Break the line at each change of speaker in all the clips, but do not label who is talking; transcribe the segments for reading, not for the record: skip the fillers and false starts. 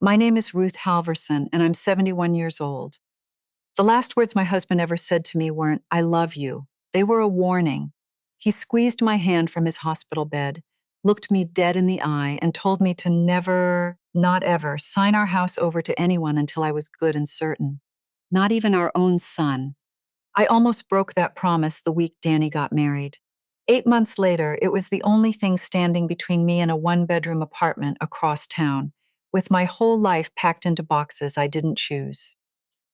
My name is Ruth Halverson, and I'm 71 years old. The last words my husband ever said to me weren't, I love you. They were a warning. He squeezed my hand from his hospital bed, looked me dead in the eye, and told me to never, not ever, sign our house over to anyone until I was good and certain. Not even our own son. I almost broke that promise the week Danny got married. 8 months later, it was the only thing standing between me and a one-bedroom apartment across town, with my whole life packed into boxes I didn't choose.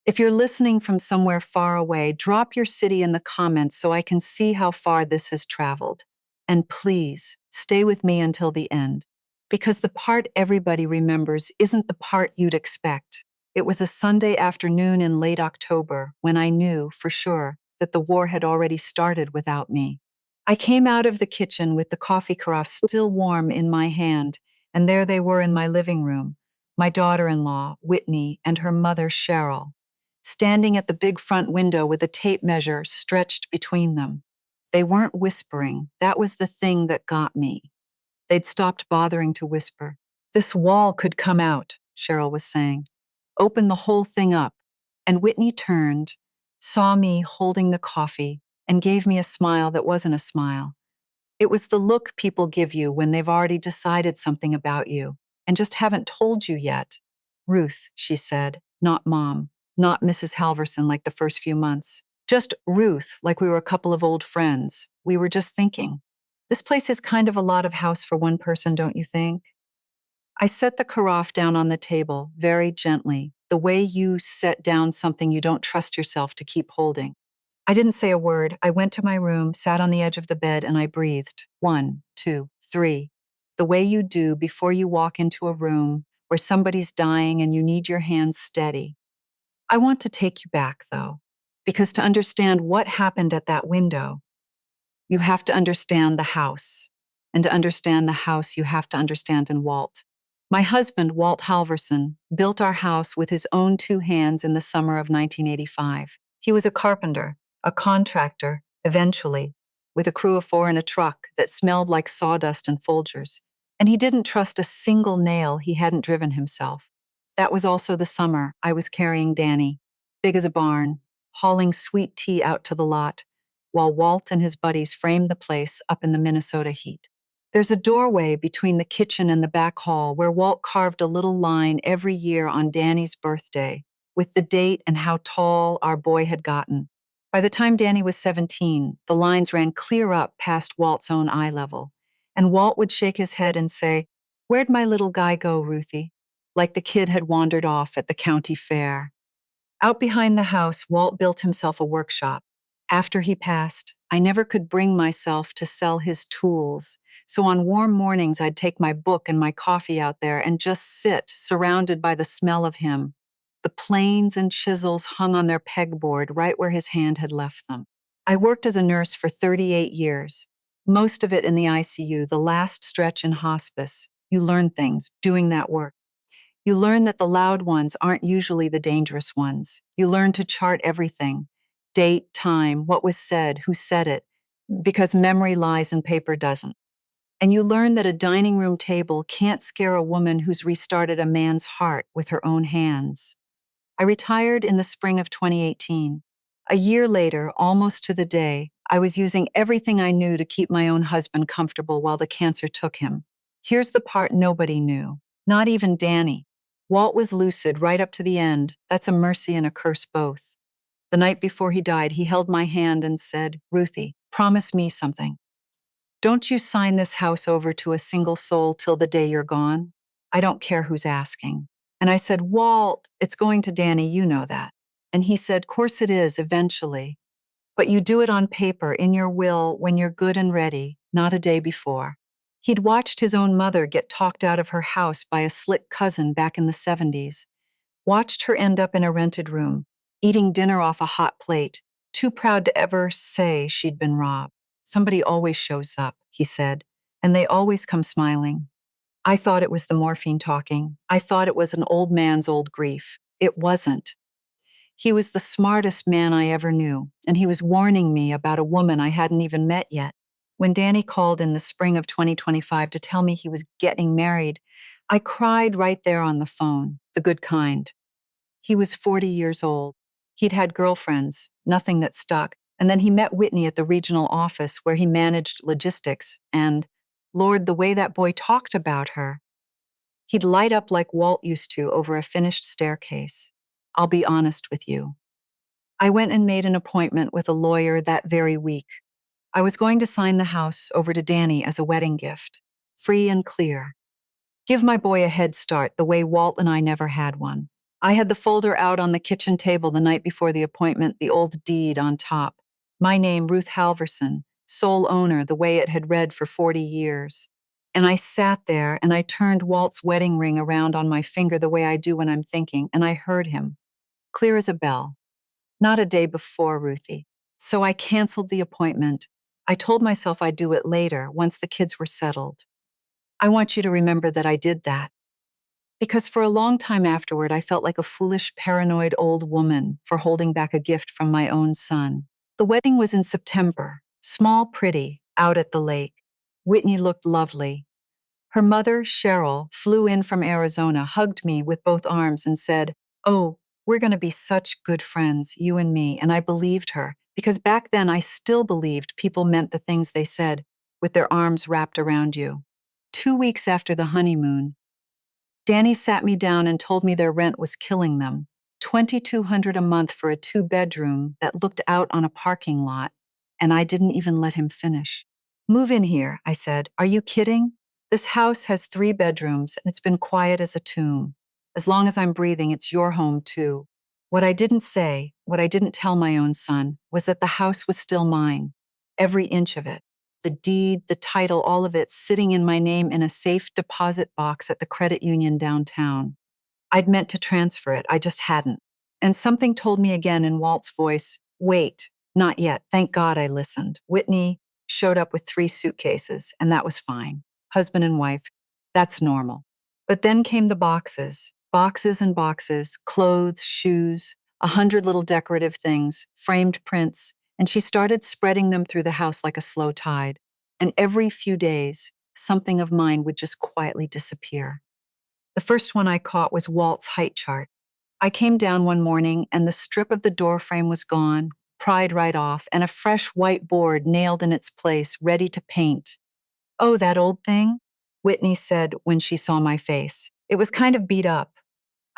If you're listening from somewhere far away, drop your city in the comments so I can see how far this has traveled. And please, stay with me until the end, because the part everybody remembers isn't the part you'd expect. It was a Sunday afternoon in late October when I knew, for sure, that the war had already started without me. I came out of the kitchen with the coffee carafe still warm in my hand, and there they were in my living room, my daughter-in-law, Whitney, and her mother, Cheryl, standing at the big front window with a tape measure stretched between them. They weren't whispering. That was the thing that got me. They'd stopped bothering to whisper. This wall could come out, Cheryl was saying. Open the whole thing up. And Whitney turned, saw me holding the coffee, and gave me a smile that wasn't a smile. It was the look people give you when they've already decided something about you and just haven't told you yet. Ruth, she said, not Mom, not Mrs. Halverson like the first few months. Just Ruth, like we were a couple of old friends. We were just thinking. This place is kind of a lot of house for one person, don't you think? I set the carafe down on the table, very gently, the way you set down something you don't trust yourself to keep holding. I didn't say a word. I went to my room, sat on the edge of the bed, and I breathed. 1, 2, 3. The way you do before you walk into a room where somebody's dying and you need your hands steady. I want to take you back, though, because to understand what happened at that window, you have to understand the house. And to understand the house, you have to understand in Walt. My husband, Walt Halverson, built our house with his own 2 hands in the summer of 1985. He was a carpenter, a contractor, eventually, with a crew of 4 in a truck that smelled like sawdust and Folgers. And he didn't trust a single nail he hadn't driven himself. That was also the summer I was carrying Danny, big as a barn, hauling sweet tea out to the lot, while Walt and his buddies framed the place up in the Minnesota heat. There's a doorway between the kitchen and the back hall where Walt carved a little line every year on Danny's birthday, with the date and how tall our boy had gotten. By the time Danny was 17, the lines ran clear up past Walt's own eye level, and Walt would shake his head and say, "Where'd my little guy go, Ruthie?" Like the kid had wandered off at the county fair. Out behind the house, Walt built himself a workshop. After he passed, I never could bring myself to sell his tools, so on warm mornings I'd take my book and my coffee out there and just sit, surrounded by the smell of him. The planes and chisels hung on their pegboard right where his hand had left them. I worked as a nurse for 38 years, most of it in the ICU, the last stretch in hospice. You learn things doing that work. You learn that the loud ones aren't usually the dangerous ones. You learn to chart everything: date, time, what was said, who said it, because memory lies and paper doesn't. And you learn that a dining room table can't scare a woman who's restarted a man's heart with her own hands. I retired in the spring of 2018. A year later, almost to the day, I was using everything I knew to keep my own husband comfortable while the cancer took him. Here's the part nobody knew, not even Danny. Walt was lucid right up to the end. That's a mercy and a curse both. The night before he died, he held my hand and said, "Ruthie, promise me something. Don't you sign this house over to a single soul till the day you're gone. I don't care who's asking." And I said, "Walt, it's going to Danny, you know that." And he said, "Course it is, eventually. But you do it on paper, in your will, when you're good and ready, not a day before." He'd watched his own mother get talked out of her house by a slick cousin back in the 70s, watched her end up in a rented room, eating dinner off a hot plate, too proud to ever say she'd been robbed. "Somebody always shows up," he said, "and they always come smiling." I thought it was the morphine talking. I thought it was an old man's old grief. It wasn't. He was the smartest man I ever knew, and he was warning me about a woman I hadn't even met yet. When Danny called in the spring of 2025 to tell me he was getting married, I cried right there on the phone, the good kind. He was 40 years old. He'd had girlfriends, nothing that stuck. And then he met Whitney at the regional office where he managed logistics. And, Lord, the way that boy talked about her. He'd light up like Walt used to over a finished staircase. I'll be honest with you. I went and made an appointment with a lawyer that very week. I was going to sign the house over to Danny as a wedding gift. Free and clear. Give my boy a head start the way Walt and I never had one. I had the folder out on the kitchen table the night before the appointment, the old deed on top. My name, Ruth Halverson, sole owner, the way it had read for 40 years. And I sat there and I turned Walt's wedding ring around on my finger the way I do when I'm thinking, and I heard him, clear as a bell. Not a day before, Ruthie. So I canceled the appointment. I told myself I'd do it later, once the kids were settled. I want you to remember that I did that. Because for a long time afterward, I felt like a foolish, paranoid old woman for holding back a gift from my own son. The wedding was in September, small, pretty, out at the lake. Whitney looked lovely. Her mother, Cheryl, flew in from Arizona, hugged me with both arms and said, "Oh, we're going to be such good friends, you and me." And I believed her, because back then I still believed people meant the things they said, with their arms wrapped around you. 2 weeks after the honeymoon, Danny sat me down and told me their rent was killing them. $2,200 a month for a two-bedroom that looked out on a parking lot, and I didn't even let him finish. Move in here, I said. Are you kidding? This house has 3 bedrooms and it's been quiet as a tomb. As long as I'm breathing, it's your home too. What I didn't say, what I didn't tell my own son, was that the house was still mine. Every inch of it. The deed, the title, all of it sitting in my name in a safe deposit box at the credit union downtown. I'd meant to transfer it, I just hadn't. And something told me again in Walt's voice, wait, not yet. Thank God I listened. Whitney showed up with 3 suitcases, and that was fine. Husband and wife, that's normal. But then came the boxes, boxes and boxes, clothes, shoes, 100 little decorative things, framed prints, and she started spreading them through the house like a slow tide. And every few days, something of mine would just quietly disappear. The first one I caught was Walt's height chart. I came down one morning and the strip of the door frame was gone, pried right off, and a fresh white board nailed in its place, ready to paint. "Oh, that old thing?" Whitney said when she saw my face. "It was kind of beat up.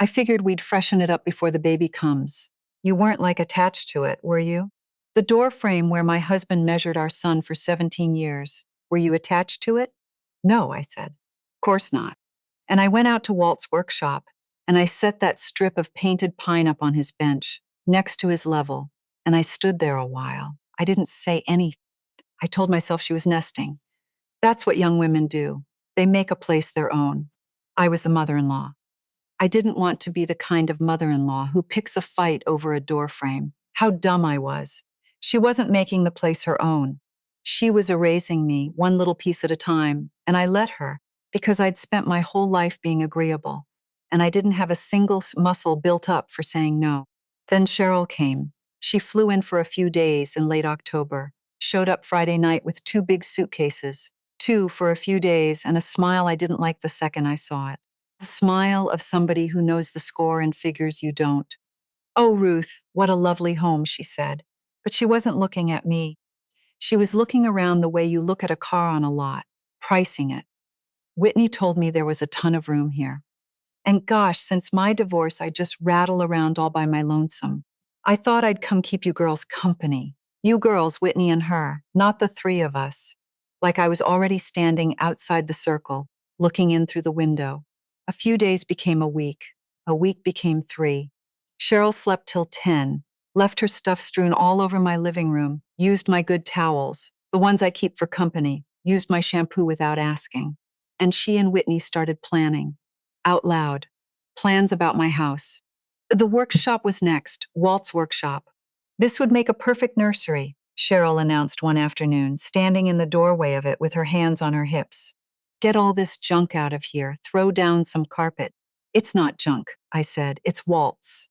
I figured we'd freshen it up before the baby comes. You weren't like attached to it, were you?" "The door frame where my husband measured our son for 17 years. Were you attached to it?" "No," I said. "Of course not." And I went out to Walt's workshop, and I set that strip of painted pine up on his bench, next to his level, and I stood there a while. I didn't say anything. I told myself she was nesting. That's what young women do. They make a place their own. I was the mother-in-law. I didn't want to be the kind of mother-in-law who picks a fight over a doorframe. How dumb I was. She wasn't making the place her own. She was erasing me, one little piece at a time, and I let her, because I'd spent my whole life being agreeable, and I didn't have a single muscle built up for saying no. Then Cheryl came. She flew in for a few days in late October, showed up Friday night with 2 big suitcases, two for a few days, and a smile I didn't like the second I saw it. The smile of somebody who knows the score and figures you don't. "Oh, Ruth, what a lovely home," she said. But she wasn't looking at me. She was looking around the way you look at a car on a lot, pricing it. Whitney told me there was a ton of room here. And gosh, since my divorce, I just rattle around all by my lonesome. I thought I'd come keep you girls company. You girls, Whitney and her, not the three of us. Like I was already standing outside the circle, looking in through the window. A few days became a week became 3. Cheryl slept till 10, left her stuff strewn all over my living room, used my good towels, the ones I keep for company, used my shampoo without asking. And she and Whitney started planning, out loud, plans about my house. The workshop was next, Walt's workshop. "This would make a perfect nursery," Cheryl announced one afternoon, standing in the doorway of it with her hands on her hips. "Get all this junk out of here, throw down some carpet." "It's not junk," I said, "it's Walt's."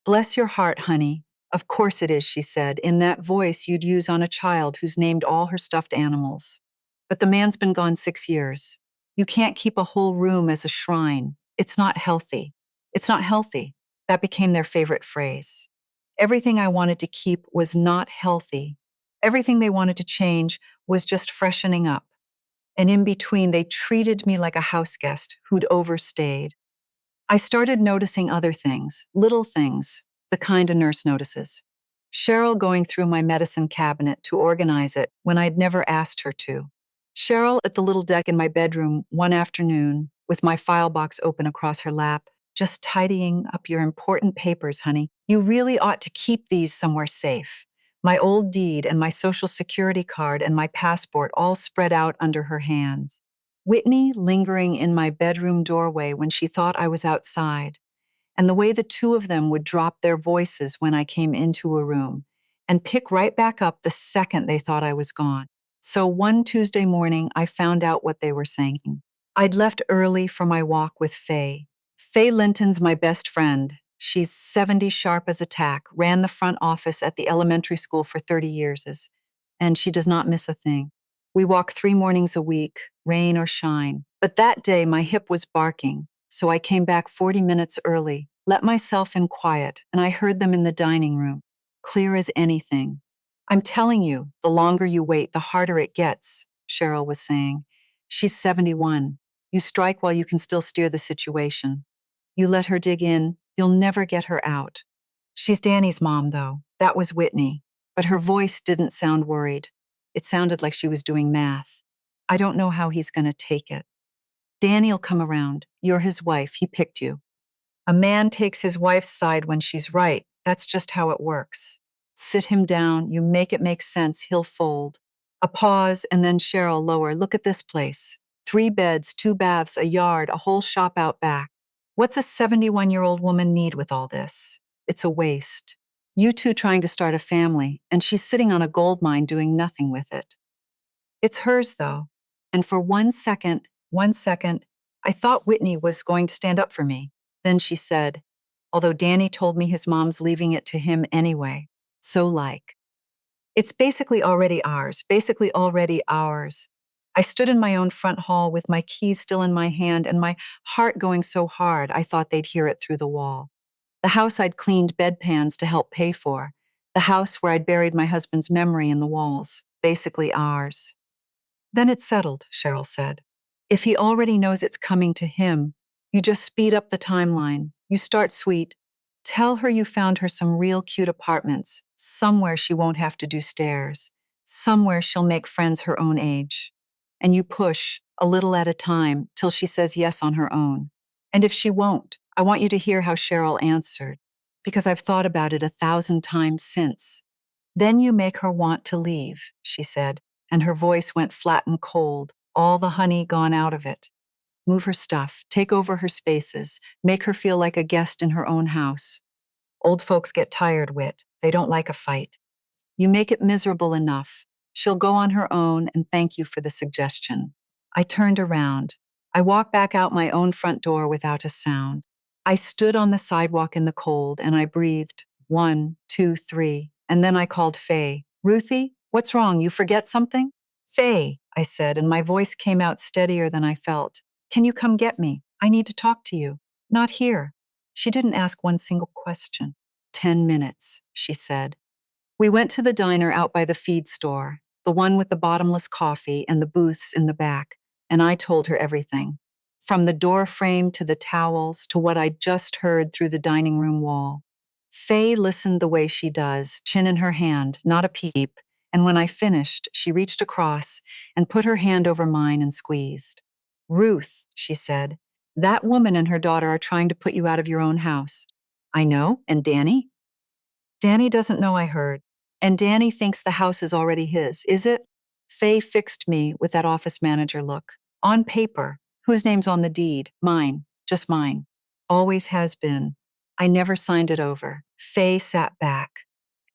"Bless your heart, honey. Of course it is," she said, in that voice you'd use on a child who's named all her stuffed animals. "But the man's been gone 6 years. You can't keep a whole room as a shrine. It's not healthy. It's not healthy. That became their favorite phrase. Everything I wanted to keep was not healthy. Everything they wanted to change was just freshening up. And in between, they treated me like a house guest who'd overstayed. I started noticing other things, little things, the kind a nurse notices. Cheryl going through my medicine cabinet to organize it when I'd never asked her to. Cheryl at the little deck in my bedroom one afternoon with my file box open across her lap, just tidying up your important papers, honey. You really ought to keep these somewhere safe. My old deed and my social security card and my passport all spread out under her hands. Whitney lingering in my bedroom doorway when she thought I was outside, and the way the two of them would drop their voices when I came into a room and pick right back up the second they thought I was gone. So one Tuesday morning, I found out what they were saying. I'd left early for my walk with Faye. Faye Linton's my best friend. She's 70 sharp as a tack, ran the front office at the elementary school for 30 years, and she does not miss a thing. We walk 3 mornings a week, rain or shine. But that day, my hip was barking, so I came back 40 minutes early, let myself in quiet, and I heard them in the dining room, clear as anything. I'm telling you, the longer you wait, the harder it gets, Cheryl was saying. She's 71. You strike while you can still steer the situation. You let her dig in, you'll never get her out. She's Danny's mom, though. That was Whitney. But her voice didn't sound worried. It sounded like she was doing math. I don't know how he's going to take it. Danny'll come around. You're his wife. He picked you. A man takes his wife's side when she's right. That's just how it works. Sit him down. You make it make sense. He'll fold. A pause, and then Cheryl lower. Look at this place. 3 beds, 2 baths, a yard, a whole shop out back. What's a 71-year-old woman need with all this? It's a waste. You two trying to start a family, and she's sitting on a gold mine doing nothing with it. It's hers, though. And for 1 second, I thought Whitney was going to stand up for me. Then she said, although Danny told me his mom's leaving it to him anyway. So like, it's basically already ours. I stood in my own front hall with my keys still in my hand and my heart going so hard I thought they'd hear it through the wall. The house I'd cleaned bedpans to help pay for. The house where I'd buried my husband's memory in the walls. Basically ours. Then it's settled, Cheryl said. If he already knows it's coming to him, you just speed up the timeline. You start sweet. Tell her you found her some real cute apartments, somewhere she won't have to do stairs, somewhere she'll make friends her own age. And you push, a little at a time, till she says yes on her own. And if she won't, I want you to hear how Cheryl answered, because I've thought about it 1,000 times since. Then you make her want to leave, she said, and her voice went flat and cold, all the honey gone out of it. Move her stuff, take over her spaces, make her feel like a guest in her own house. Old folks get tired, Whit. They don't like a fight. You make it miserable enough. She'll go on her own, and thank you for the suggestion. I turned around. I walked back out my own front door without a sound. I stood on the sidewalk in the cold, and I breathed 1, 2, 3, and then I called Faye. Ruthie, what's wrong? You forget something? Faye, I said, and my voice came out steadier than I felt. Can you come get me? I need to talk to you. Not here. She didn't ask one single question. 10 minutes, she said. We went to the diner out by the feed store, the one with the bottomless coffee and the booths in the back, and I told her everything. From the door frame to the towels to what I'd just heard through the dining room wall. Faye listened the way she does, chin in her hand, not a peep, and when I finished, she reached across and put her hand over mine and squeezed. Ruth, she said, that woman and her daughter are trying to put you out of your own house. I know, and Danny? Danny doesn't know I heard. And Danny thinks the house is already his, is it? Faye fixed me with that office manager look. On paper. Whose name's on the deed? Mine. Just mine. Always has been. I never signed it over. Faye sat back.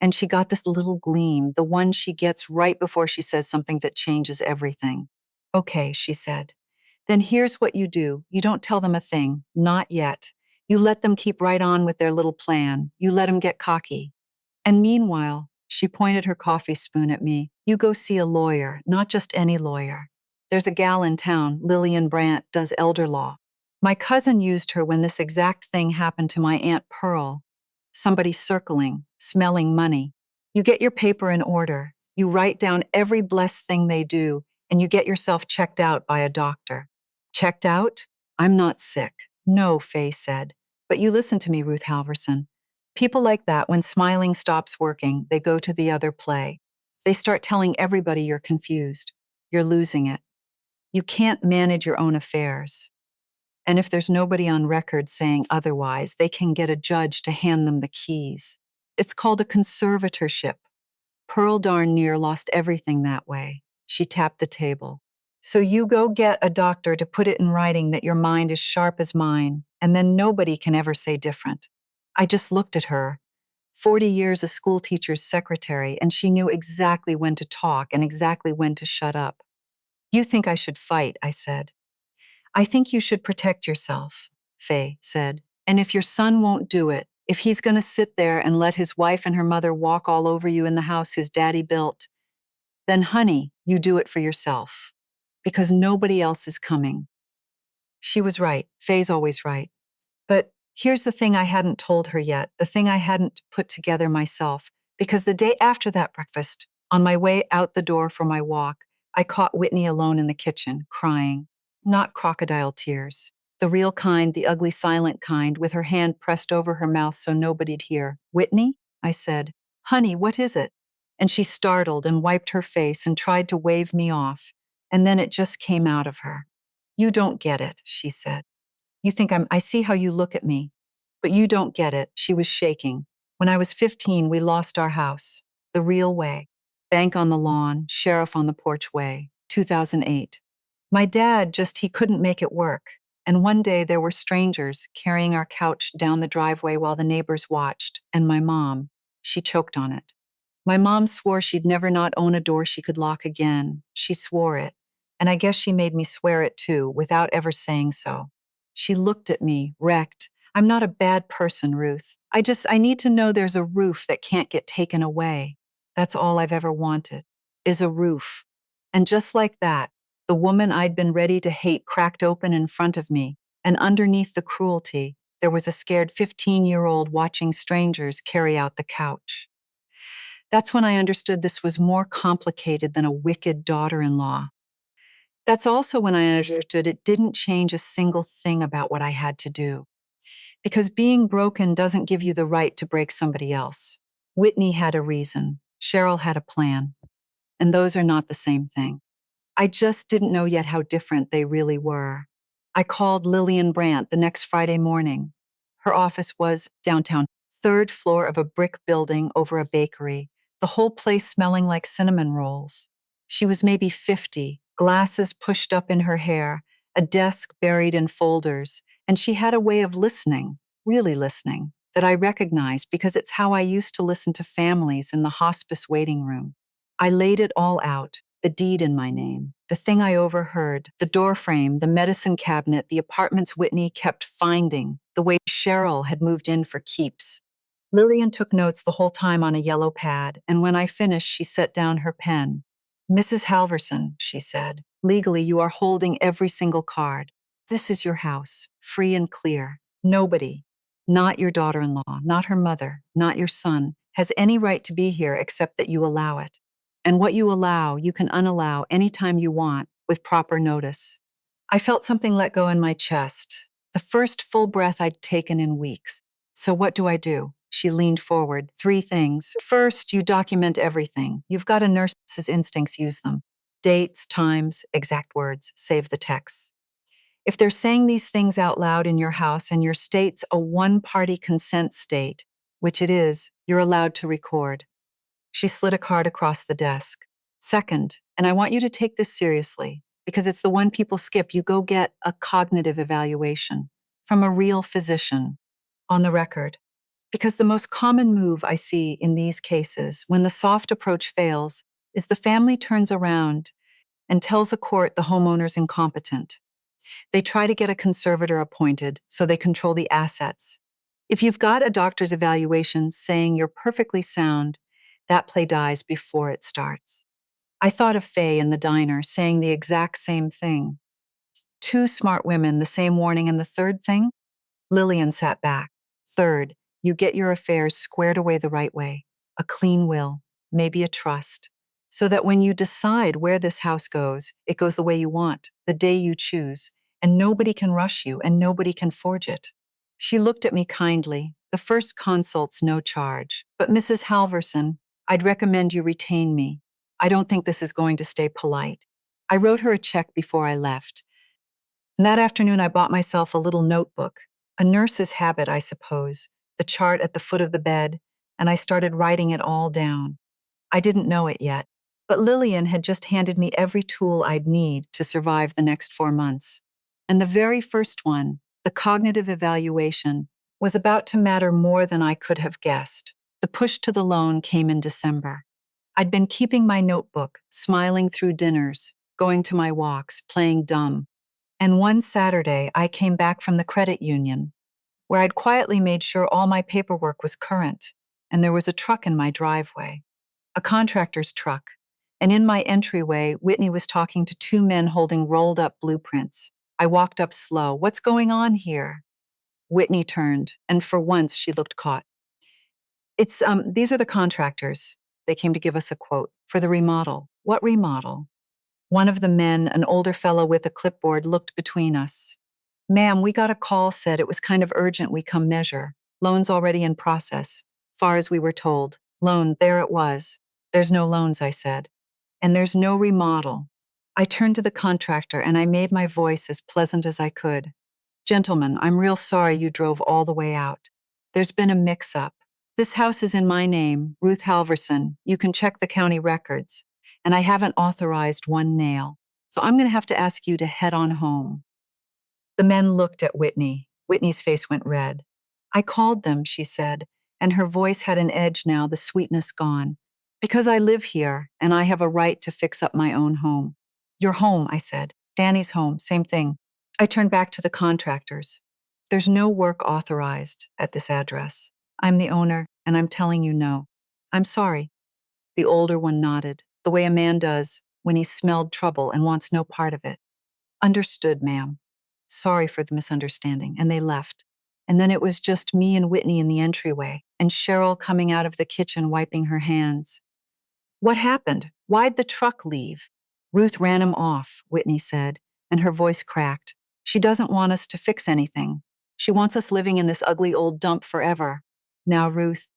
And she got this little gleam, the one she gets right before she says something that changes everything. Okay, she said. Then here's what you do. You don't tell them a thing. Not yet. You let them keep right on with their little plan. You let them get cocky. And meanwhile, she pointed her coffee spoon at me. You go see a lawyer, not just any lawyer. There's a gal in town, Lillian Brandt, does elder law. My cousin used her when this exact thing happened to my Aunt Pearl. Somebody circling, smelling money. You get your paper in order. You write down every blessed thing they do, and you get yourself checked out by a doctor. Checked out? I'm not sick. No, Faye said. But you listen to me, Ruth Halverson. People like that, when smiling stops working, they go to the other play. They start telling everybody you're confused. You're losing it. You can't manage your own affairs. And if there's nobody on record saying otherwise, they can get a judge to hand them the keys. It's called a conservatorship. Pearl darn near lost everything that way. She tapped the table. So you go get a doctor to put it in writing that your mind is sharp as mine, and then nobody can ever say different. I just looked at her. 40 years a school teacher's secretary, and she knew exactly when to talk and exactly when to shut up. You think I should fight, I said. I think you should protect yourself, Faye said. And if your son won't do it, if he's going to sit there and let his wife and her mother walk all over you in the house his daddy built, then honey, you do it for yourself. Because nobody else is coming. She was right. Faye's always right. But here's the thing I hadn't told her yet, the thing I hadn't put together myself. Because the day after that breakfast, on my way out the door for my walk, I caught Whitney alone in the kitchen, crying. Not crocodile tears. The real kind, the ugly silent kind, with her hand pressed over her mouth so nobody'd hear. Whitney? I said. Honey, what is it? And she startled and wiped her face and tried to wave me off. And then it just came out of her. You don't get it, she said. You think I see how you look at me. But you don't get it. She was shaking. When I was 15, we lost our house. The real way. Bank on the lawn, sheriff on the porch way. 2008. My dad he couldn't make it work. And one day there were strangers carrying our couch down the driveway while the neighbors watched. And my mom, she choked on it. My mom swore she'd never not own a door she could lock again. She swore it. And I guess she made me swear it too, without ever saying so. She looked at me, wrecked. I'm not a bad person, Ruth. I need to know there's a roof that can't get taken away. That's all I've ever wanted, is a roof. And just like that, the woman I'd been ready to hate cracked open in front of me, and underneath the cruelty, there was a scared 15-year-old watching strangers carry out the couch. That's when I understood this was more complicated than a wicked daughter-in-law. That's also when I understood it didn't change a single thing about what I had to do. Because being broken doesn't give you the right to break somebody else. Whitney had a reason. Cheryl had a plan. And those are not the same thing. I just didn't know yet how different they really were. I called Lillian Brandt the next Friday morning. Her office was downtown, third floor of a brick building over a bakery, the whole place smelling like cinnamon rolls. She was maybe 50, glasses pushed up in her hair, a desk buried in folders, and she had a way of listening, really listening, that I recognized because it's how I used to listen to families in the hospice waiting room. I laid it all out, the deed in my name, the thing I overheard, the door frame, the medicine cabinet, the apartments Whitney kept finding, the way Cheryl had moved in for keeps. Lillian took notes the whole time on a yellow pad, and when I finished, she set down her pen. Mrs. Halverson, she said, legally you are holding every single card. This is your house, free and clear. Nobody, not your daughter-in-law, not her mother, not your son, has any right to be here except that you allow it. And what you allow, you can unallow anytime you want, with proper notice. I felt something let go in my chest, the first full breath I'd taken in weeks. So what do? She leaned forward. 3 things. First, you document everything. You've got a nurse's instincts, use them. Dates, times, exact words, save the texts. If they're saying these things out loud in your house and your state's a one-party consent state, which it is, you're allowed to record. She slid a card across the desk. Second, and I want you to take this seriously, because it's the one people skip, you go get a cognitive evaluation from a real physician on the record. Because the most common move I see in these cases, when the soft approach fails, is the family turns around and tells a court the homeowner's incompetent. They try to get a conservator appointed so they control the assets. If you've got a doctor's evaluation saying you're perfectly sound, that play dies before it starts. I thought of Faye in the diner saying the exact same thing. Two smart women, the same warning, and the third thing? Lillian sat back. Third, you get your affairs squared away the right way. A clean will, maybe a trust, so that when you decide where this house goes, it goes the way you want, the day you choose, and nobody can rush you and nobody can forge it. She looked at me kindly. The first consult's no charge. But Mrs. Halverson, I'd recommend you retain me. I don't think this is going to stay polite. I wrote her a check before I left. And that afternoon, I bought myself a little notebook, a nurse's habit, I suppose, the chart at the foot of the bed, and I started writing it all down. I didn't know it yet, but Lillian had just handed me every tool I'd need to survive the next 4 months. And the very first one, the cognitive evaluation, was about to matter more than I could have guessed. The push to the loan came in December. I'd been keeping my notebook, smiling through dinners, going to my walks, playing dumb. And one Saturday, I came back from the credit union, where I'd quietly made sure all my paperwork was current, and there was a truck in my driveway, a contractor's truck, and in my entryway, Whitney was talking to two men holding rolled up blueprints. I walked up slow. What's going on here? Whitney turned, and for once she looked caught. These are the contractors. They came to give us a quote for the remodel. What remodel? One of the men, an older fellow with a clipboard, looked between us. Ma'am, we got a call, said it was kind of urgent we come measure. Loan's already in process. Far as we were told. Loan, there it was. There's no loans, I said. And there's no remodel. I turned to the contractor and I made my voice as pleasant as I could. Gentlemen, I'm real sorry you drove all the way out. There's been a mix-up. This house is in my name, Ruth Halverson. You can check the county records. And I haven't authorized one nail. So I'm going to have to ask you to head on home. The men looked at Whitney. Whitney's face went red. I called them, she said, and her voice had an edge now, the sweetness gone. Because I live here, and I have a right to fix up my own home. Your home, I said. Danny's home, same thing. I turned back to the contractors. There's no work authorized at this address. I'm the owner, and I'm telling you no. I'm sorry. The older one nodded, the way a man does when he's smelled trouble and wants no part of it. Understood, ma'am. Sorry for the misunderstanding. And they left. And then it was just me and Whitney in the entryway, and Cheryl coming out of the kitchen wiping her hands. What happened? Why'd the truck leave? Ruth ran him off, Whitney said, and her voice cracked. She doesn't want us to fix anything. She wants us living in this ugly old dump forever. Now, Ruth.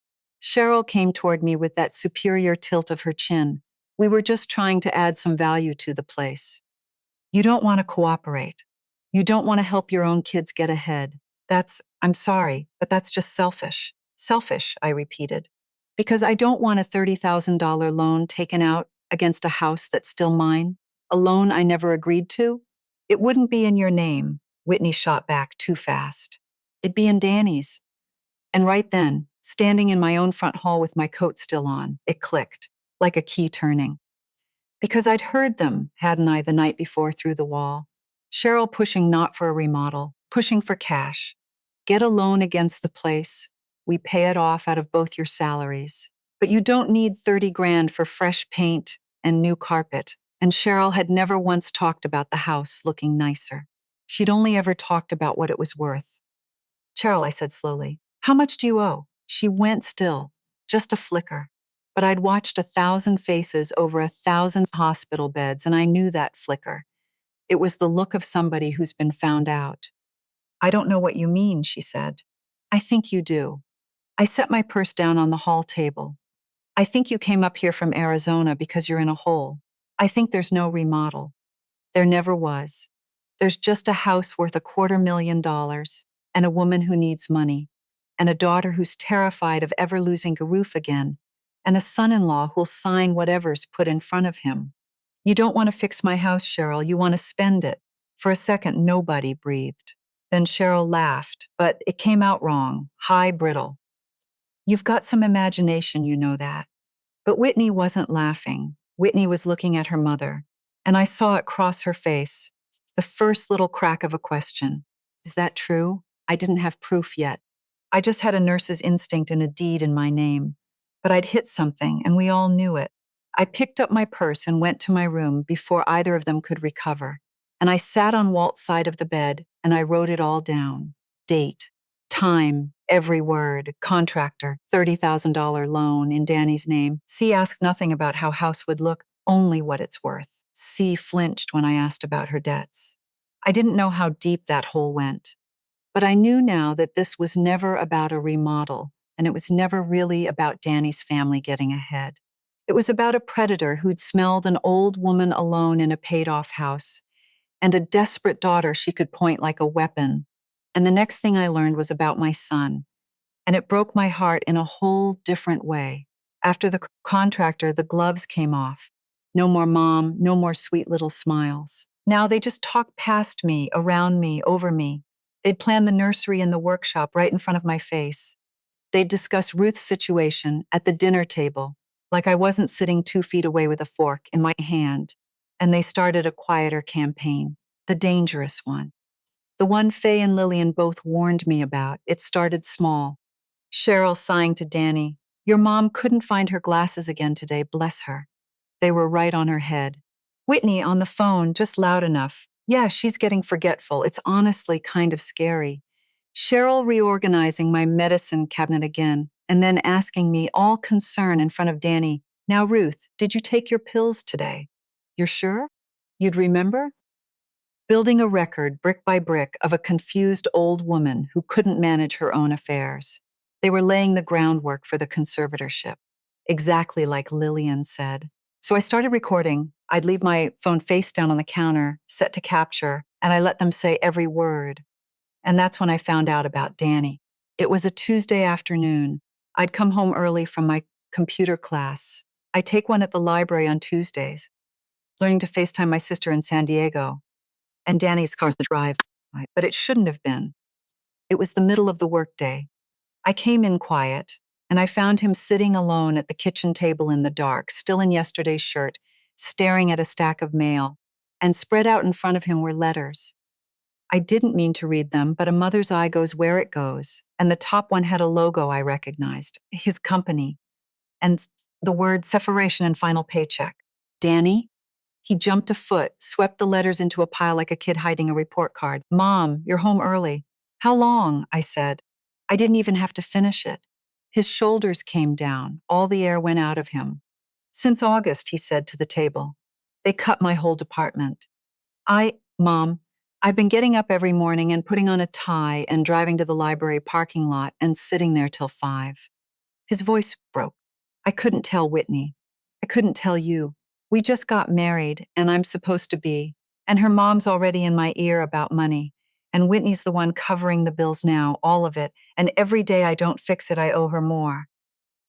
Cheryl came toward me with that superior tilt of her chin. We were just trying to add some value to the place. You don't want to cooperate. You don't want to help your own kids get ahead. I'm sorry, but that's just selfish. Selfish, I repeated. Because I don't want a $30,000 loan taken out against a house that's still mine, a loan I never agreed to. It wouldn't be in your name, Whitney shot back too fast. It'd be in Danny's. And right then, standing in my own front hall with my coat still on, it clicked, like a key turning. Because I'd heard them, hadn't I, the night before through the wall. Cheryl pushing not for a remodel, pushing for cash. Get a loan against the place. We pay it off out of both your salaries. But you don't need 30 grand for fresh paint and new carpet. And Cheryl had never once talked about the house looking nicer. She'd only ever talked about what it was worth. Cheryl, I said slowly, how much do you owe? She went still, just a flicker. But I'd watched 1,000 faces over 1,000 hospital beds, and I knew that flicker. It was the look of somebody who's been found out. I don't know what you mean, she said. I think you do. I set my purse down on the hall table. I think you came up here from Arizona because you're in a hole. I think there's no remodel. There never was. There's just a house worth $250,000 and a woman who needs money, and a daughter who's terrified of ever losing a roof again, and a son-in-law who'll sign whatever's put in front of him. You don't want to fix my house, Cheryl. You want to spend it. For a second, nobody breathed. Then Cheryl laughed, but it came out wrong, high, brittle. You've got some imagination, you know that. But Whitney wasn't laughing. Whitney was looking at her mother, and I saw it cross her face, the first little crack of a question. Is that true? I didn't have proof yet. I just had a nurse's instinct and a deed in my name. But I'd hit something, and we all knew it. I picked up my purse and went to my room before either of them could recover. And I sat on Walt's side of the bed and I wrote it all down. Date, time, every word, contractor, $30,000 loan in Danny's name. C asked nothing about how house would look, only what it's worth. C flinched when I asked about her debts. I didn't know how deep that hole went, but I knew now that this was never about a remodel, and it was never really about Danny's family getting ahead. It was about a predator who'd smelled an old woman alone in a paid-off house, and a desperate daughter she could point like a weapon. And the next thing I learned was about my son, and it broke my heart in a whole different way. After the contractor, the gloves came off. No more mom, no more sweet little smiles. Now they just talked past me, around me, over me. They'd plan the nursery and the workshop right in front of my face. They'd discuss Ruth's situation at the dinner table, like I wasn't sitting 2 feet away with a fork in my hand. And they started a quieter campaign, the dangerous one. The one Faye and Lillian both warned me about. It started small. Cheryl sighing to Danny, "Your mom couldn't find her glasses again today, bless her. They were right on her head." Whitney on the phone, just loud enough. "Yeah, she's getting forgetful. It's honestly kind of scary." Cheryl reorganizing my medicine cabinet again, and then asking me, all concern in front of Danny, "Now, Ruth, did you take your pills today? You're sure? You'd remember?" Building a record, brick by brick, of a confused old woman who couldn't manage her own affairs. They were laying the groundwork for the conservatorship, exactly like Lillian said. So I started recording. I'd leave my phone face down on the counter, set to capture, and I let them say every word. And that's when I found out about Danny. It was a Tuesday afternoon. I'd come home early from my computer class. I take one at the library on Tuesdays, learning to FaceTime my sister in San Diego. And Danny's car's the drive, but it shouldn't have been. It was the middle of the workday. I came in quiet, and I found him sitting alone at the kitchen table in the dark, still in yesterday's shirt, staring at a stack of mail, and spread out in front of him were letters. I didn't mean to read them, but a mother's eye goes where it goes, and the top one had a logo I recognized, his company, and the word separation and final paycheck. Danny? He jumped a foot, swept the letters into a pile like a kid hiding a report card. "Mom, you're home early." "How long?" I said. I didn't even have to finish it. His shoulders came down. All the air went out of him. "Since August," he said to the table. "They cut my whole department." Mom, I've been getting up every morning and putting on a tie and driving to the library parking lot and sitting there till 5. His voice broke. "I couldn't tell Whitney. I couldn't tell you. We just got married, and I'm supposed to be. And her mom's already in my ear about money. And Whitney's the one covering the bills now, all of it. And every day I don't fix it, I owe her more."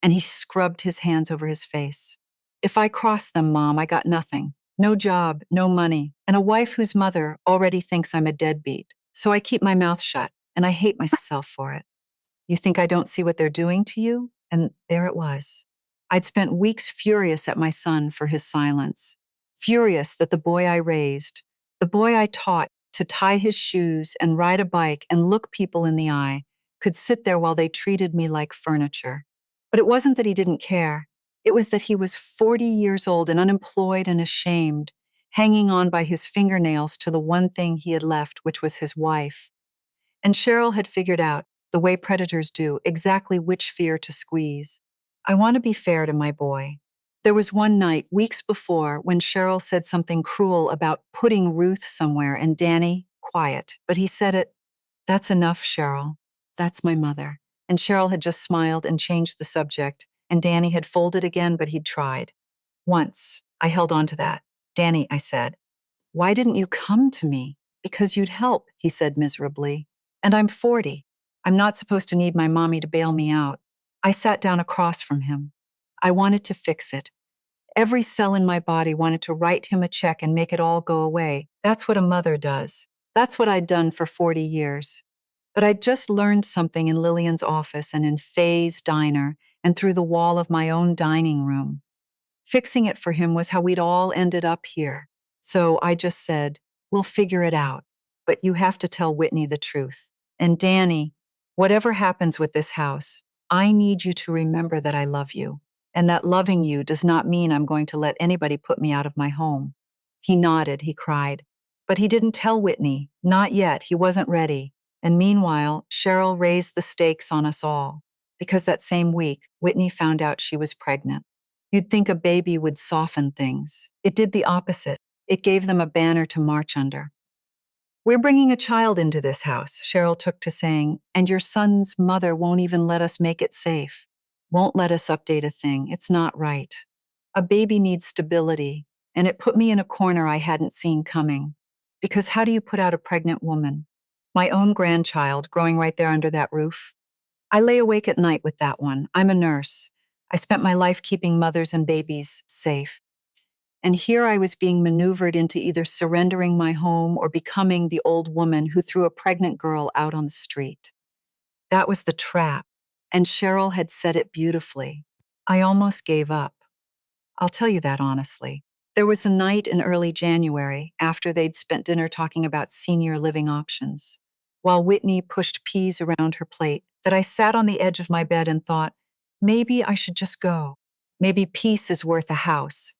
And he scrubbed his hands over his face. "If I cross them, Mom, I got nothing. No job, no money, and a wife whose mother already thinks I'm a deadbeat. So I keep my mouth shut, and I hate myself for it. You think I don't see what they're doing to you?" And there it was. I'd spent weeks furious at my son for his silence. Furious that the boy I raised, the boy I taught to tie his shoes and ride a bike and look people in the eye, could sit there while they treated me like furniture. But it wasn't that he didn't care. It was that he was 40 years old and unemployed and ashamed, hanging on by his fingernails to the one thing he had left, which was his wife. And Cheryl had figured out, the way predators do, exactly which fear to squeeze. I want to be fair to my boy. There was one night, weeks before, when Cheryl said something cruel about putting Ruth somewhere, and Danny, quiet, but he said it. "That's enough, Cheryl. That's my mother." And Cheryl had just smiled and changed the subject, and Danny had folded again, but he'd tried. Once, I held on to that. "Danny," I said, "why didn't you come to me?" "Because you'd help," he said miserably. "And I'm 40. I'm not supposed to need my mommy to bail me out." I sat down across from him. I wanted to fix it. Every cell in my body wanted to write him a check and make it all go away. That's what a mother does. That's what I'd done for 40 years. But I'd just learned something in Lillian's office and in Faye's diner and through the wall of my own dining room. Fixing it for him was how we'd all ended up here. So I just said, "We'll figure it out. But you have to tell Whitney the truth. And Danny, whatever happens with this house, I need you to remember that I love you. and that loving you does not mean I'm going to let anybody put me out of my home." He nodded, he cried. But he didn't tell Whitney, not yet, he wasn't ready. And meanwhile, Cheryl raised the stakes on us all, because that same week, Whitney found out she was pregnant. You'd think a baby would soften things. It did the opposite. It gave them a banner to march under. "We're bringing a child into this house," Cheryl took to saying, "and your son's mother won't even let us make it safe. Won't let us update a thing. It's not right. A baby needs stability, and it put me in a corner I hadn't seen coming. Because how do you put out a pregnant woman? My own grandchild growing right there under that roof? I lay awake at night with that one. I'm a nurse. I spent my life keeping mothers and babies safe. And here I was being maneuvered into either surrendering my home or becoming the old woman who threw a pregnant girl out on the street. That was the trap, and Cheryl had said it beautifully. I almost gave up. I'll tell you that honestly. There was a night in early January, after they'd spent dinner talking about senior living options, while Whitney pushed peas around her plate, that I sat on the edge of my bed and thought, maybe I should just go. Maybe peace is worth a house.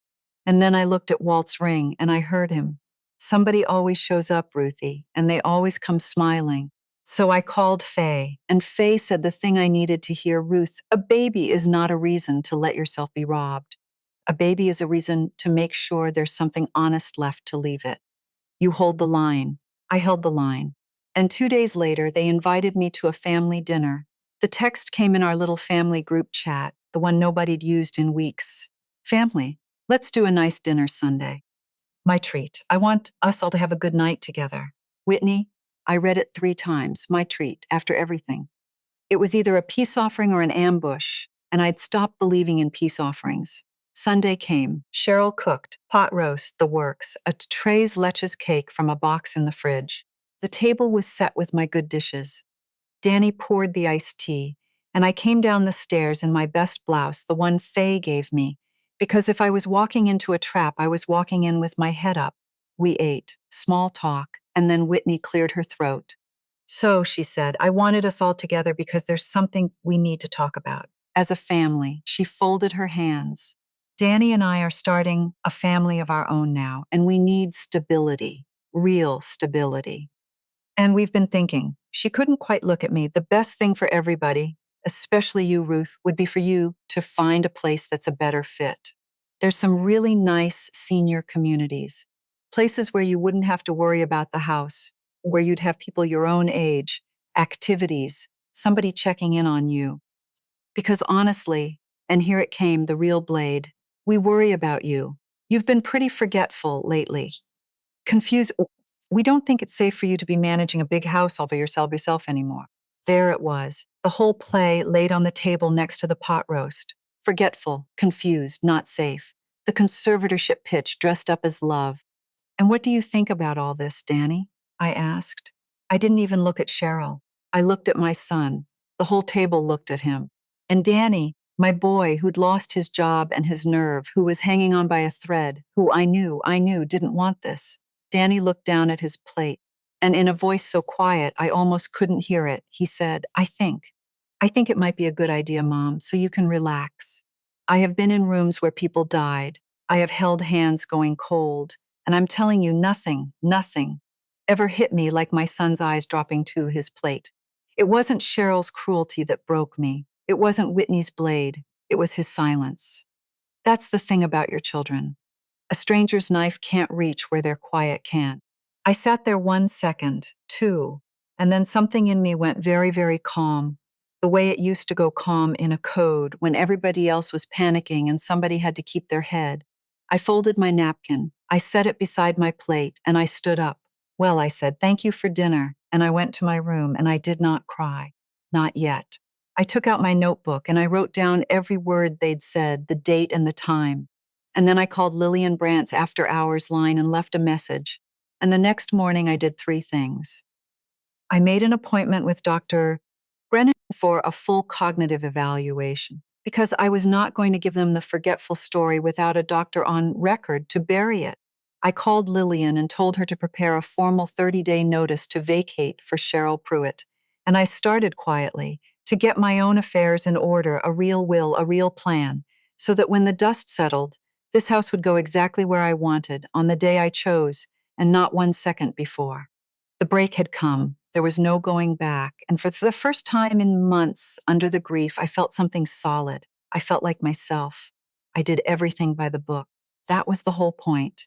And then I looked at Walt's ring and I heard him. Somebody always shows up, Ruthie, and they always come smiling. So I called Faye, and Faye said the thing I needed to hear: Ruth, a baby is not a reason to let yourself be robbed. A baby is a reason to make sure there's something honest left to leave it. You hold the line. I held the line. And 2 days later, they invited me to a family dinner. The text came in our little family group chat, the one nobody'd used in weeks. "Family, let's do a nice dinner Sunday." My treat. I want us all to have a good night together. Whitney, I read it 3 times. My treat, after everything. It was either a peace offering or an ambush, and I'd stopped believing in peace offerings. Sunday came. Cheryl cooked, pot roast, the works, a tres leches cake from a box in the fridge. The table was set with my good dishes. Danny poured the iced tea, and I came down the stairs in my best blouse, the one Faye gave me, because if I was walking into a trap, I was walking in with my head up. We ate, small talk, and then Whitney cleared her throat. "So," she said, "I wanted us all together because there's something we need to talk about. As a family." She folded her hands. "Danny and I are starting a family of our own now, and we need stability, real stability. And we've been thinking," she couldn't quite look at me, "the best thing for everybody, especially you, Ruth, would be for you to find a place that's a better fit. There's some really nice senior communities, places where you wouldn't have to worry about the house, where you'd have people your own age, activities, somebody checking in on you. Because honestly," and here it came, the real blade, "we worry about you. You've been pretty forgetful lately. Confused. We don't think it's safe for you to be managing a big house all by yourself anymore." There it was, the whole play laid on the table next to the pot roast. Forgetful, confused, not safe. The conservatorship pitch dressed up as love. "And what do you think about all this, Danny?" I asked. I didn't even look at Cheryl. I looked at my son. The whole table looked at him. And Danny, my boy who'd lost his job and his nerve, who was hanging on by a thread, who I knew didn't want this. Danny looked down at his plate, and in a voice so quiet I almost couldn't hear it, he said, I think it might be a good idea, Mom, so you can relax. I have been in rooms where people died. I have held hands going cold, and I'm telling you, nothing ever hit me like my son's eyes dropping to his plate. It wasn't Cheryl's cruelty that broke me. It wasn't Whitney's blade. It was his silence. That's the thing about your children. A stranger's knife can't reach where their quiet can. I sat there 1 second, two, and then something in me went very, very calm, the way it used to go calm in a code when everybody else was panicking and somebody had to keep their head. I folded my napkin, I set it beside my plate, and I stood up. "Well," I said, "thank you for dinner," and I went to my room, and I did not cry. Not yet. I took out my notebook and I wrote down every word they'd said, the date and the time. And then I called Lillian Brandt's after-hours line and left a message. And the next morning I did 3 things. I made an appointment with Dr. Brennan for a full cognitive evaluation because I was not going to give them the forgetful story without a doctor on record to bury it. I called Lillian and told her to prepare a formal 30-day notice to vacate for Cheryl Pruitt. And I started quietly to get my own affairs in order, a real will, a real plan, so that when the dust settled, this house would go exactly where I wanted on the day I chose and not 1 second before. The break had come. There was no going back. And for the first time in months, under the grief, I felt something solid. I felt like myself. I did everything by the book. That was the whole point.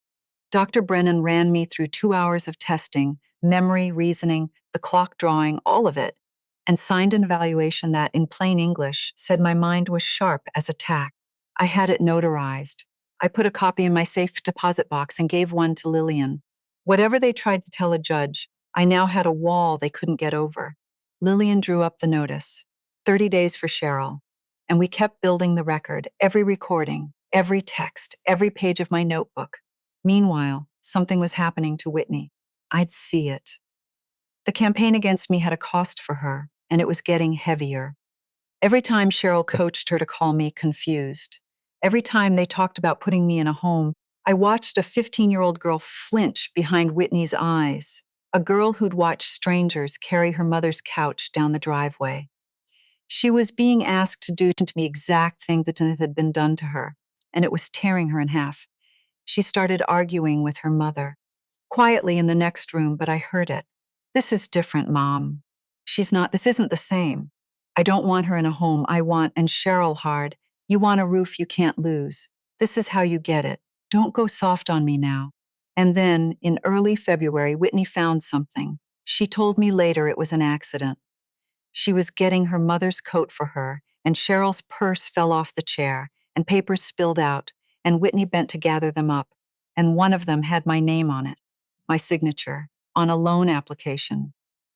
Dr. Brennan ran me through 2 hours of testing, memory, reasoning, the clock drawing, all of it, and signed an evaluation that, in plain English, said my mind was sharp as a tack. I had it notarized. I put a copy in my safe deposit box and gave one to Lillian. Whatever they tried to tell a judge, I now had a wall they couldn't get over. Lillian drew up the notice. 30 days for Cheryl. And we kept building the record, every recording, every text, every page of my notebook. Meanwhile, something was happening to Whitney. I'd see it. The campaign against me had a cost for her, and it was getting heavier. Every time Cheryl coached her to call me confused, every time they talked about putting me in a home, I watched a 15-year-old girl flinch behind Whitney's eyes, a girl who'd watched strangers carry her mother's couch down the driveway. She was being asked to do to the exact thing that had been done to her, and it was tearing her in half. She started arguing with her mother, quietly in the next room, but I heard it. "This is different, Mom. This isn't the same. I don't want her in a home. And Cheryl hard, you want a roof you can't lose. This is how you get it. Don't go soft on me now." And then, in early February, Whitney found something. She told me later it was an accident. She was getting her mother's coat for her, and Cheryl's purse fell off the chair, and papers spilled out, and Whitney bent to gather them up, and one of them had my name on it, my signature, on a loan application,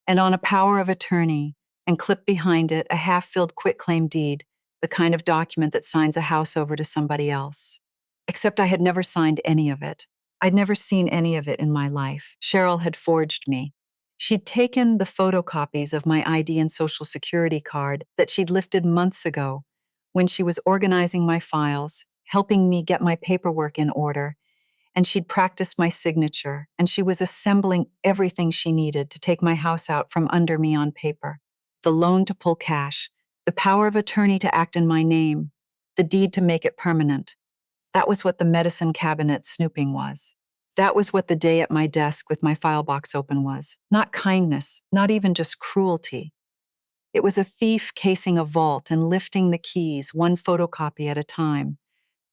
and on a power of attorney, and clipped behind it a half-filled quitclaim deed, the kind of document that signs a house over to somebody else. Except I had never signed any of it. I'd never seen any of it in my life. Cheryl had forged me. She'd taken the photocopies of my ID and Social Security card that she'd lifted months ago when she was organizing my files, helping me get my paperwork in order, and she'd practiced my signature, and she was assembling everything she needed to take my house out from under me on paper. The loan to pull cash, the power of attorney to act in my name, the deed to make it permanent. That was what the medicine cabinet snooping was. That was what the day at my desk with my file box open was. Not kindness, not even just cruelty. It was a thief casing a vault and lifting the keys one photocopy at a time.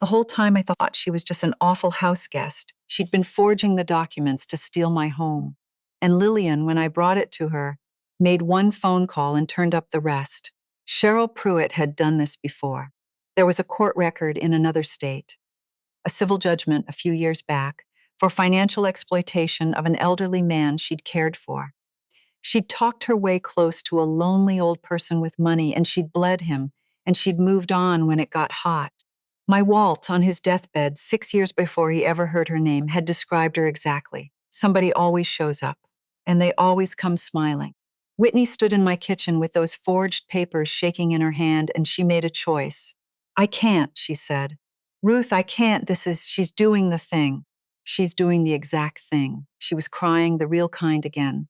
The whole time I thought she was just an awful house guest. She'd been forging the documents to steal my home. And Lillian, when I brought it to her, made one phone call and turned up the rest. Cheryl Pruitt had done this before. There was a court record in another state, a civil judgment a few years back, for financial exploitation of an elderly man she'd cared for. She'd talked her way close to a lonely old person with money, and she'd bled him, and she'd moved on when it got hot. My Walt, on his deathbed 6 years before he ever heard her name, had described her exactly. Somebody always shows up, and they always come smiling. Whitney stood in my kitchen with those forged papers shaking in her hand, and she made a choice. "I can't," she said. "Ruth, I can't. She's doing the thing. She's doing the exact thing." She was crying, the real kind again.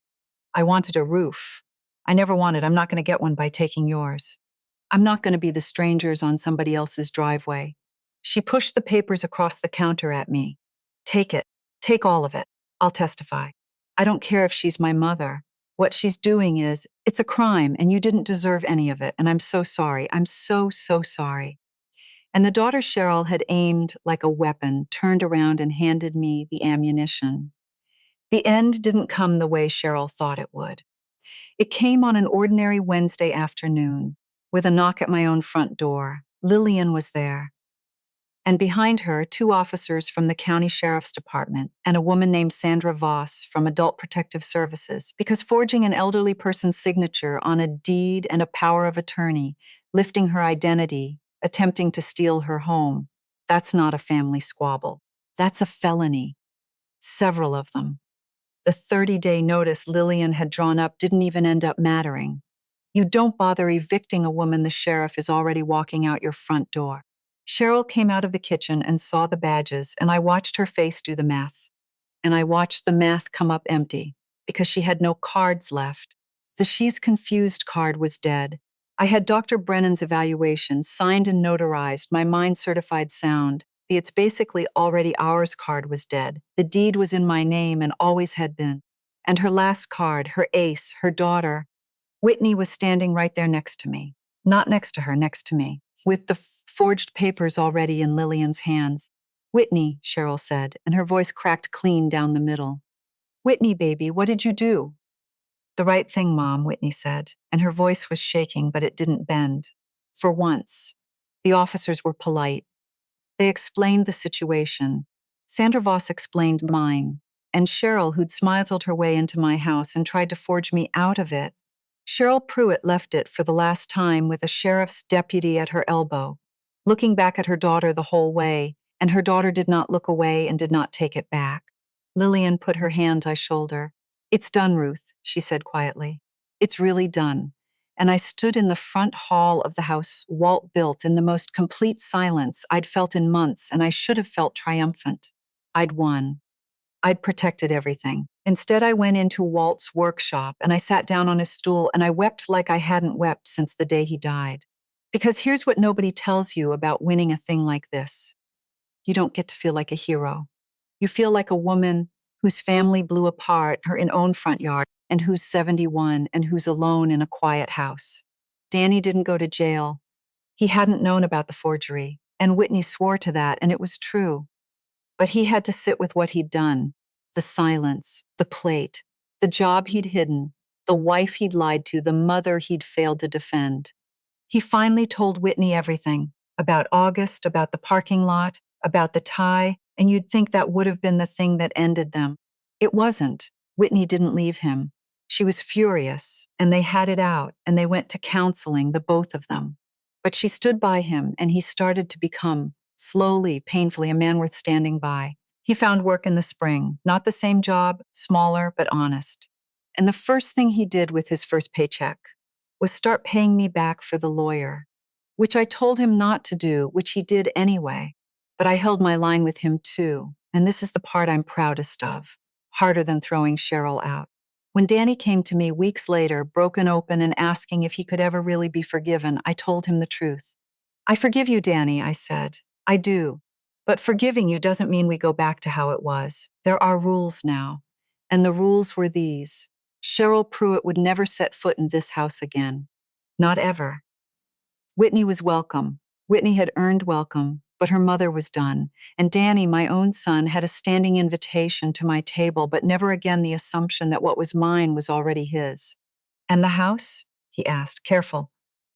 "I wanted a roof. I'm not going to get one by taking yours. I'm not going to be the strangers on somebody else's driveway." She pushed the papers across the counter at me. "Take it. Take all of it. I'll testify. I don't care if she's my mother. What she's doing it's a crime, and you didn't deserve any of it, and I'm so sorry. I'm so, so sorry." And the daughter Cheryl had aimed like a weapon, turned around and handed me the ammunition. The end didn't come the way Cheryl thought it would. It came on an ordinary Wednesday afternoon, with a knock at my own front door. Lillian was there. And behind her, 2 officers from the county sheriff's department and a woman named Sandra Voss from Adult Protective Services, because forging an elderly person's signature on a deed and a power of attorney, lifting her identity, attempting to steal her home, that's not a family squabble. That's a felony. Several of them. The 30-day notice Lillian had drawn up didn't even end up mattering. You don't bother evicting a woman the sheriff is already walking out your front door. Cheryl came out of the kitchen and saw the badges, and I watched her face do the math. And I watched the math come up empty, because she had no cards left. The "she's confused" card was dead. I had Dr. Brennan's evaluation, signed and notarized, my mind certified sound. The "it's basically already ours" card was dead. The deed was in my name and always had been. And her last card, her ace, her daughter, Whitney, was standing right there next to me. Not next to her, next to me, with the forged papers already in Lillian's hands. "Whitney," Cheryl said, and her voice cracked clean down the middle. "Whitney, baby, what did you do?" "The right thing, Mom," Whitney said, and her voice was shaking, but it didn't bend. For once, the officers were polite. They explained the situation. Sandra Voss explained mine, and Cheryl, who'd smiled her way into my house and tried to forge me out of it. Cheryl Pruitt left it for the last time with a sheriff's deputy at her elbow, looking back at her daughter the whole way, and her daughter did not look away and did not take it back. Lillian put her hand on my shoulder. "It's done, Ruth," she said quietly. "It's really done." And I stood in the front hall of the house Walt built in the most complete silence I'd felt in months, and I should have felt triumphant. I'd won. I'd protected everything. Instead, I went into Walt's workshop and I sat down on his stool and I wept like I hadn't wept since the day he died. Because here's what nobody tells you about winning a thing like this: you don't get to feel like a hero. You feel like a woman whose family blew apart her own front yard and who's 71 and who's alone in a quiet house. Danny didn't go to jail. He hadn't known about the forgery, and Whitney swore to that, and it was true. But he had to sit with what he'd done: the silence, the plate, the job he'd hidden, the wife he'd lied to, the mother he'd failed to defend. He finally told Whitney everything: about August, about the parking lot, about the tie, and you'd think that would have been the thing that ended them. It wasn't. Whitney didn't leave him. She was furious, and they had it out, and they went to counseling, the both of them. But she stood by him, and he started to become, slowly, painfully, a man worth standing by. He found work in the spring, not the same job, smaller, but honest. And the first thing he did with his first paycheck was start paying me back for the lawyer, which I told him not to do, which he did anyway. But I held my line with him too, and this is the part I'm proudest of, harder than throwing Cheryl out. When Danny came to me weeks later, broken open and asking if he could ever really be forgiven, I told him the truth. "I forgive you, Danny," I said. "I do. But forgiving you doesn't mean we go back to how it was. There are rules now. And the rules were these: Cheryl Pruitt would never set foot in this house again. Not ever." Whitney was welcome. Whitney had earned welcome, but her mother was done. And Danny, my own son, had a standing invitation to my table, but never again the assumption that what was mine was already his. "And the house?" he asked, careful.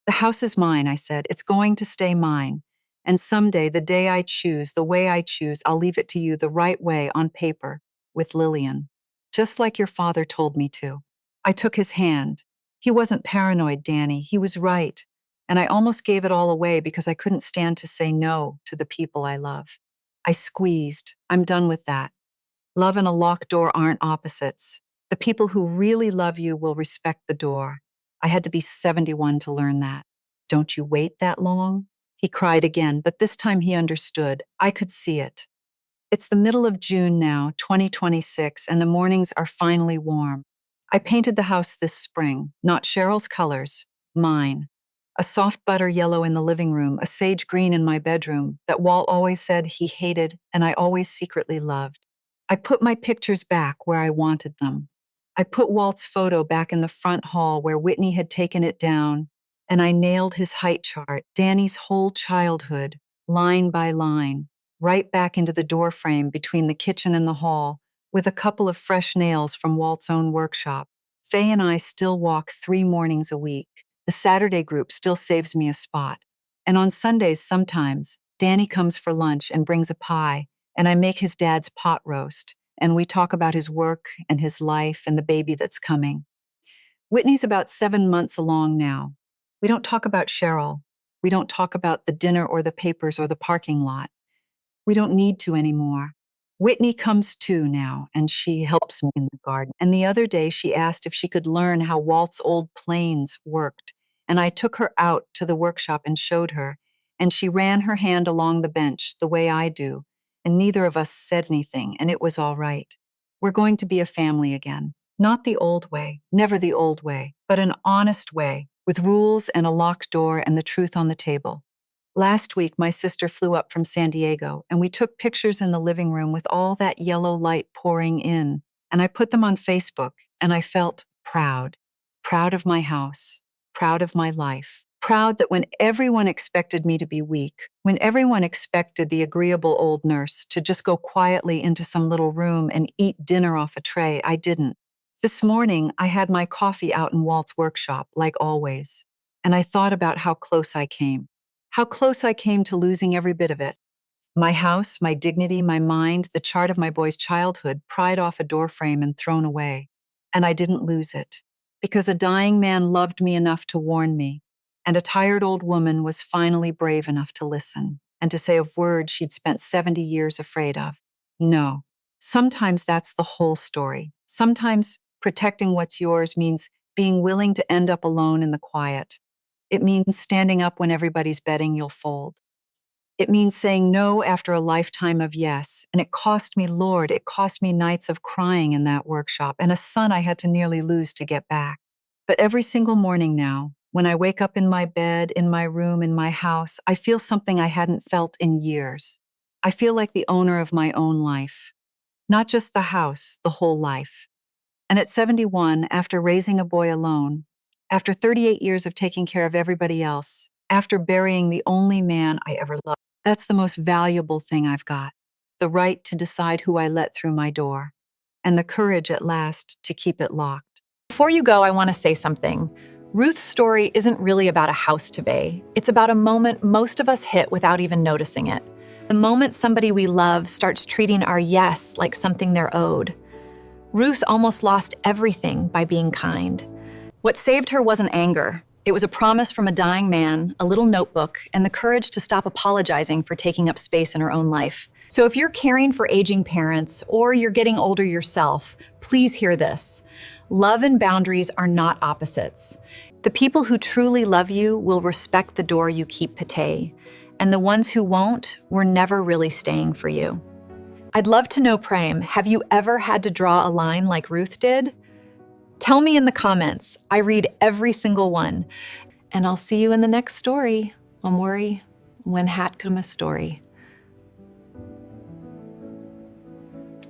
"The house is mine," I said. "It's going to stay mine. And someday, the day I choose, the way I choose, I'll leave it to you the right way, on paper, with Lillian. Just like your father told me to." I took his hand. He wasn't paranoid, Danny. He was right. And I almost gave it all away because I couldn't stand to say no to the people I love. I squeezed. I'm done with that. Love and a locked door aren't opposites. The people who really love you will respect the door. I had to be 71 to learn that. "Don't you wait that long?" He cried again, but this time he understood. I could see it. It's the middle of June now, 2026, and the mornings are finally warm. I painted the house this spring, not Cheryl's colors, mine. A soft butter yellow in the living room, a sage green in my bedroom that Walt always said he hated and I always secretly loved. I put my pictures back where I wanted them. I put Walt's photo back in the front hall where Whitney had taken it down, and I nailed his height chart, Danny's whole childhood, line by line, right back into the doorframe between the kitchen and the hall, with a couple of fresh nails from Walt's own workshop. Faye and I still walk 3 mornings a week. The Saturday group still saves me a spot. And on Sundays, sometimes, Danny comes for lunch and brings a pie, and I make his dad's pot roast, and we talk about his work and his life and the baby that's coming. Whitney's about 7 months along now. We don't talk about Cheryl. We don't talk about the dinner or the papers or the parking lot. We don't need to anymore. Whitney comes too now, and she helps me in the garden. And the other day, she asked if she could learn how Walt's old planes worked. And I took her out to the workshop and showed her. And she ran her hand along the bench the way I do. And neither of us said anything, and it was all right. We're going to be a family again. Not the old way, never the old way, but an honest way, with rules and a locked door and the truth on the table. Last week, my sister flew up from San Diego, and we took pictures in the living room with all that yellow light pouring in. And I put them on Facebook, and I felt proud. Proud of my house, proud of my life. Proud that when everyone expected me to be weak, when everyone expected the agreeable old nurse to just go quietly into some little room and eat dinner off a tray, I didn't. This morning, I had my coffee out in Walt's workshop, like always, and I thought about how close I came. How close I came to losing every bit of it. My house, my dignity, my mind, the chart of my boy's childhood pried off a doorframe and thrown away. And I didn't lose it, because a dying man loved me enough to warn me, and a tired old woman was finally brave enough to listen and to say a word she'd spent 70 years afraid of. No. Sometimes that's the whole story. Sometimes protecting what's yours means being willing to end up alone in the quiet. It means standing up when everybody's betting you'll fold. It means saying no after a lifetime of yes. And it cost me, Lord, it cost me nights of crying in that workshop and a son I had to nearly lose to get back. But every single morning now, when I wake up in my bed, in my room, in my house, I feel something I hadn't felt in years. I feel like the owner of my own life. Not just the house, the whole life. And at 71, after raising a boy alone, after 38 years of taking care of everybody else, after burying the only man I ever loved, that's the most valuable thing I've got. The right to decide who I let through my door, and the courage at last to keep it locked.
Before you go, I want to say something. Ruth's story isn't really about a house to bay. It's about a moment most of us hit without even noticing it. The moment somebody we love starts treating our yes like something they're owed. Ruth almost lost everything by being kind. What saved her wasn't anger. It was a promise from a dying man, a little notebook, and the courage to stop apologizing for taking up space in her own life. So if you're caring for aging parents or you're getting older yourself, please hear this. Love and boundaries are not opposites. The people who truly love you will respect the door you keep pate, and the ones who won't were never really staying for you. I'd love to know, Prem, have you ever had to draw a line like Ruth did? Tell me in the comments. I read every single one. And I'll see you in the next story. Om worry, when hat come a story.